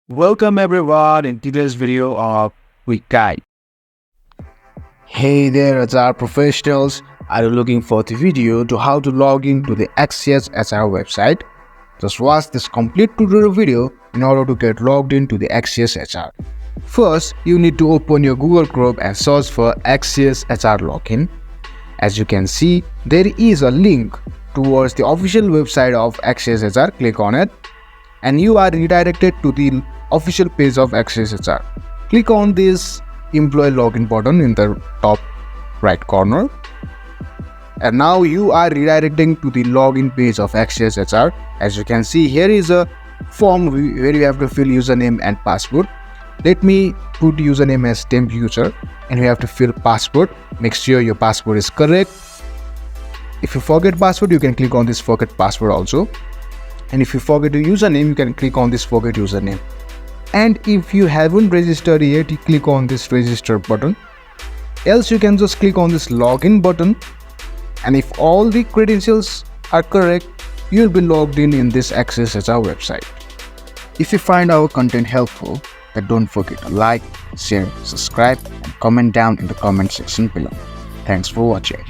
Welcome everyone in today's video of Quick Guide. Hey there, HR professionals. Are you looking for the video to how to log into the Axios HR website? Just watch this complete tutorial video in order to get logged into the Axios HR. First, you need to open your Google Chrome and search for Axios HR login. As you can see, there is a link towards the official website of Axios HR. Click on it and you are redirected to the official page of Axios HR. Click on this employee login button in the top right corner, and now you are redirecting to the login page of Axios HR. As you can see, here is a form where you have to fill username and password. Let me put username as temp user and you have to fill password. Make sure your password is correct. If you forget password, you can click on this forget password also. And if you forget your username, you can click on this forget username. And if you haven't registered yet, you click on this register button. Else you can just click on this login button. And if all the credentials are correct, you'll be logged in this Axios HR website. If you find our content helpful, then don't forget to like, share, subscribe, and comment down in the comment section below. Thanks for watching.